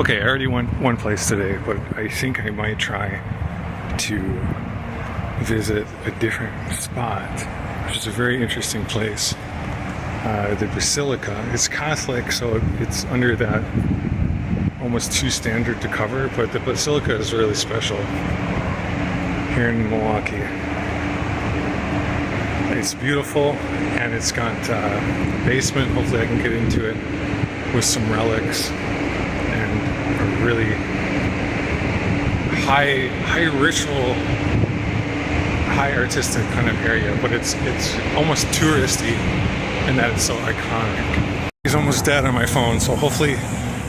Okay, I already went one place today, but I think I might try to visit a different spot, which is a very interesting place. The Basilica. It's Catholic, so it's under that almost too standard to cover, but the Basilica is really special here in Milwaukee. It's beautiful, and it's got a basement. Hopefully I can get into it with some relics and a really high ritual, high artistic kind of area, but it's almost touristy in that it's so iconic. He's almost dead on my phone, so hopefully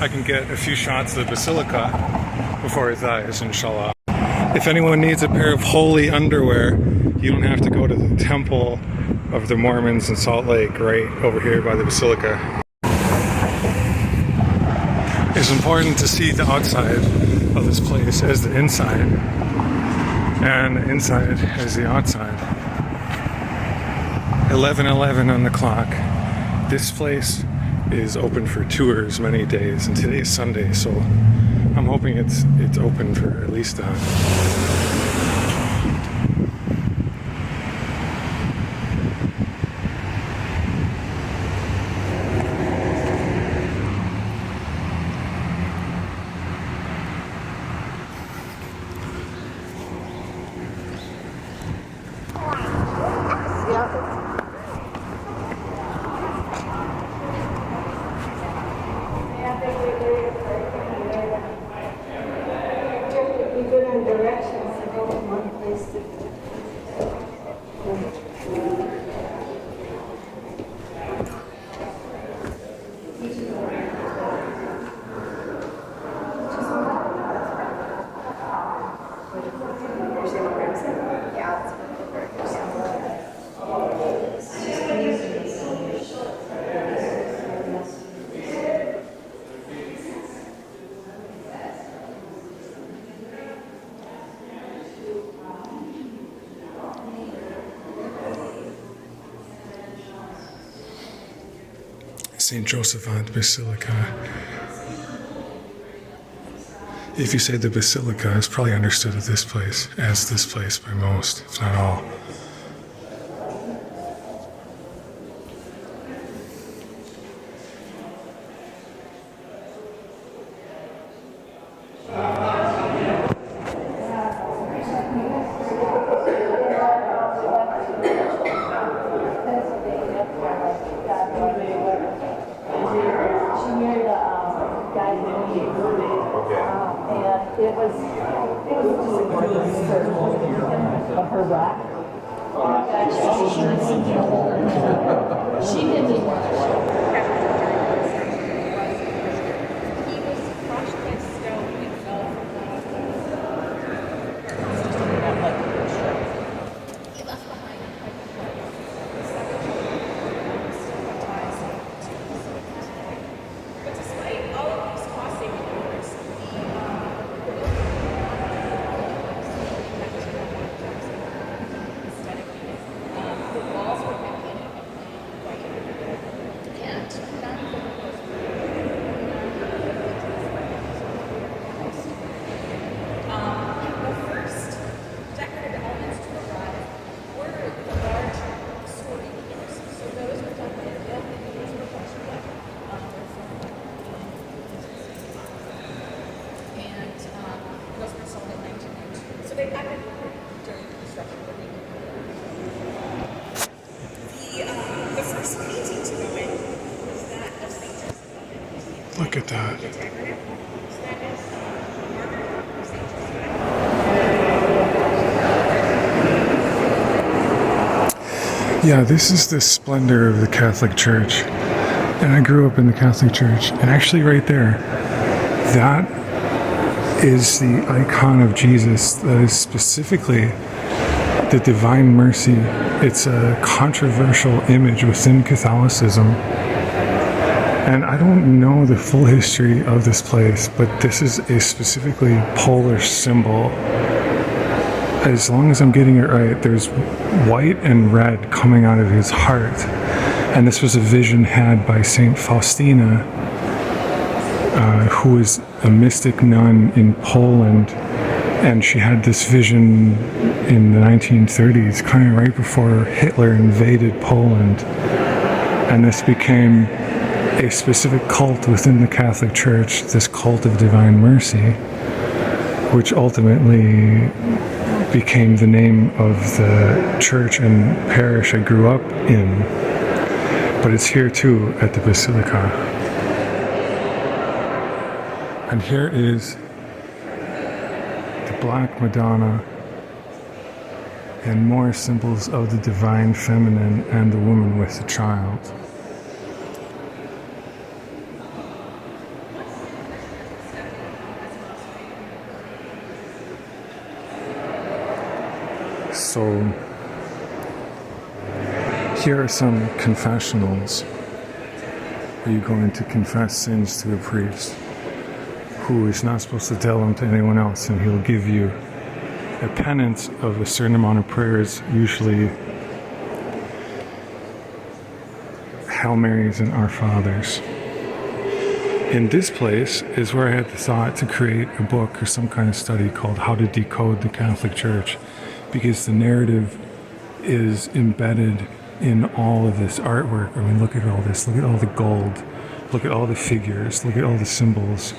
I can get a few shots of the Basilica before it dies, inshallah. If anyone needs a pair of holy underwear, you don't have to go to the temple of the Mormons in Salt Lake, right over here by the Basilica. It's important to see the outside of this place as the inside, and the inside as the outside. 11:11 on the clock. This place is open for tours many days, and today's Sunday, so I'm hoping it's open for at least St. Josaphat Basilica. If you say the Basilica, it's probably understood as this place by most, if not all. Look at that. Yeah, this is the splendor of the Catholic Church. And I grew up in the Catholic Church. And actually right there, that is the icon of Jesus. That is specifically the Divine Mercy. It's a controversial image within Catholicism. And I don't know the full history of this place, but this is a specifically Polish symbol. As long as I'm getting it right, there's white and red coming out of his heart. And this was a vision had by Saint Faustina who was a mystic nun in Poland, and she had this vision in the 1930s, kind of right before Hitler invaded Poland, and this became a specific cult within the Catholic Church, this cult of divine mercy, which ultimately became the name of the church and parish I grew up in. But it's here too at the Basilica. And here is the Black Madonna and more symbols of the divine feminine and the woman with the child. So here are some confessionals where you go in to confess sins to a priest who is not supposed to tell them to anyone else, and he'll give you a penance of a certain amount of prayers, usually Hail Marys and Our Fathers. In this place is where I had the thought to create a book or some kind of study called How to Decode the Catholic Church, because the narrative is embedded in all of this artwork. I mean, look at all this. Look at all the gold. Look at all the figures. Look at all the symbols.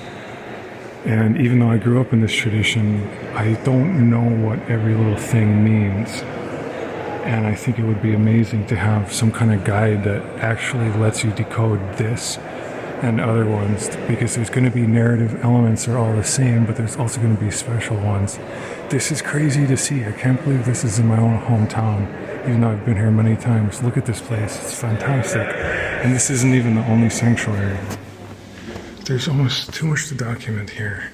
And even though I grew up in this tradition, I don't know what every little thing means. And I think it would be amazing to have some kind of guide that actually lets you decode this and other ones, because there's going to be narrative elements are all the same, but there's also going to be special ones. This is crazy to see. I can't believe this is in my own hometown, even though I've been here many times. Look at this place. It's fantastic. And this isn't even the only sanctuary. There's almost too much to document here.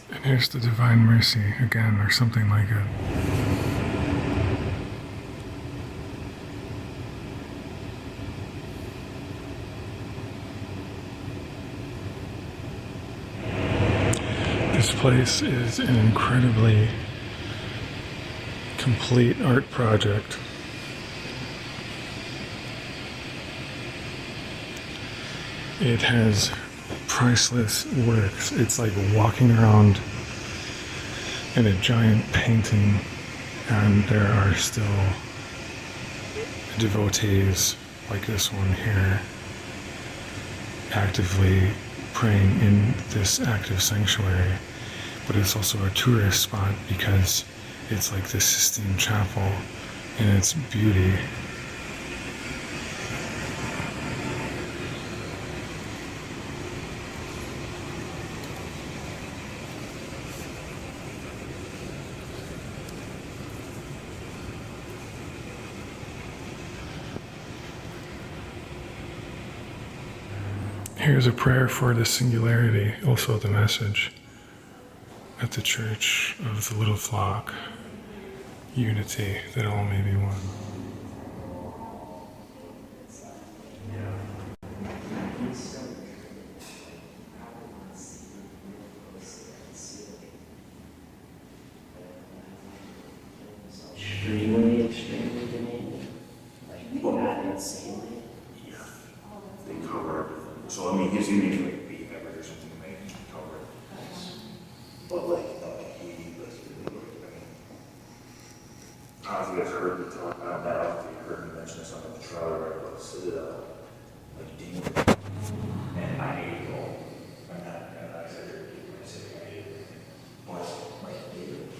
And here's the Divine Mercy again, or something like it. This place is an incredibly complete art project. It has priceless works. It's like walking around in a giant painting, and there are still devotees like this one here actively praying in this active sanctuary. But it's also a tourist spot because it's like this Sistine Chapel in its beauty. Here's a prayer for the singularity, also the message at the Church of the Little Flock, unity, that all may be one. Extremely demanding. Like, God, insanely. Yeah. They cover everything. So, I mean, he's unique, like, beef ever or something to make cover it. But, like, he, like, I mean, I don't know if you guys heard me talk about that, after you heard me mention something at the trailer, right, about the Citadel, like, demon. And I hate it all. I'm not, I said, I said, I hate it. But, like, David.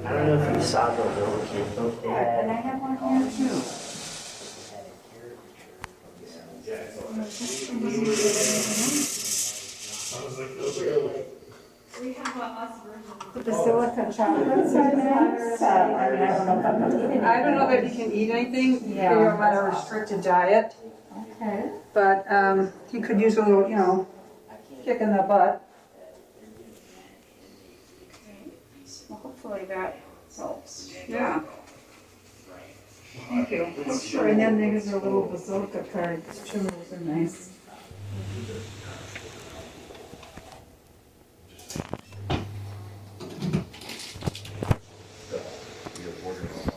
I don't know if you saw the little kid book they had. And I have one here too. We have us version. The Basilica chocolates are nice. I mean, I don't know if I'm gonna eat anything. I don't know that you can eat anything. Yeah. You're on a restricted diet, Okay. but you could use a little, kick in the butt. Well, hopefully that helps. Yeah. Thank you. Sure, and then there's a little Basilica cards too, those are nice.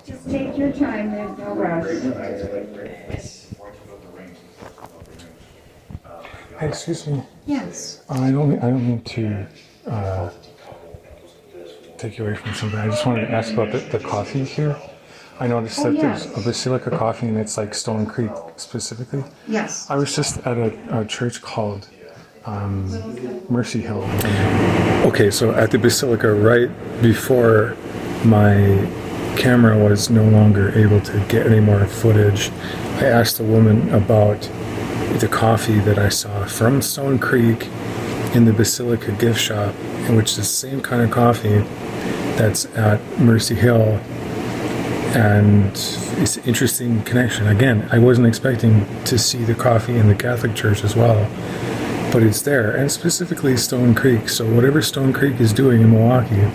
Just take your time, there's no rush. Hey, excuse me. Yes. I don't mean to take you away from something. I just wanted to ask about the coffee here. I noticed that there's a Basilica coffee and it's like Stone Creek specifically. Yes. I was just at a church called Mercy Hill. Okay, so at the Basilica, right before my camera was no longer able to get any more footage, I asked a woman about the coffee that I saw from Stone Creek in the Basilica gift shop, which is the same kind of coffee that's at Mercy Hill. And it's an interesting connection. Again, I wasn't expecting to see the coffee in the Catholic Church as well, but it's there, and specifically Stone Creek. So whatever Stone Creek is doing in Milwaukee,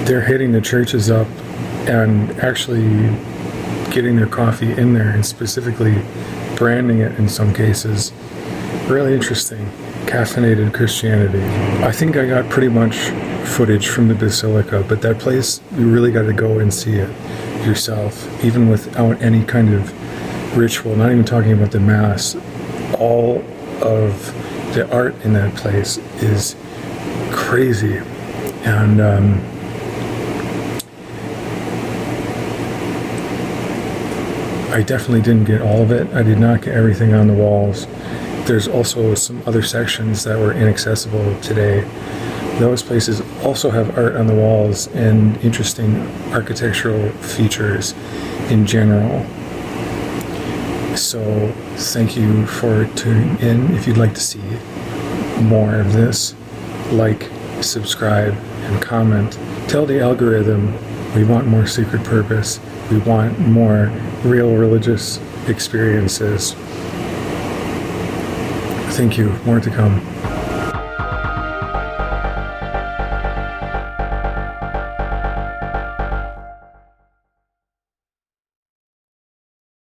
they're hitting the churches up and actually getting their coffee in there and specifically branding it in some cases. Really interesting. Caffeinated Christianity. I think I got pretty much footage from the Basilica, but that place, you really got to go and see it yourself, even without any kind of ritual, not even talking about the Mass. All of the art in that place is crazy. And I definitely didn't get all of it. I did not get everything on the walls. There's also some other sections that were inaccessible today. Those places also have art on the walls and interesting architectural features in general. So thank you for tuning in. If you'd like to see more of this, like, subscribe, and comment. Tell the algorithm we want more secret purpose. We want more real religious experiences. Thank you. More to come.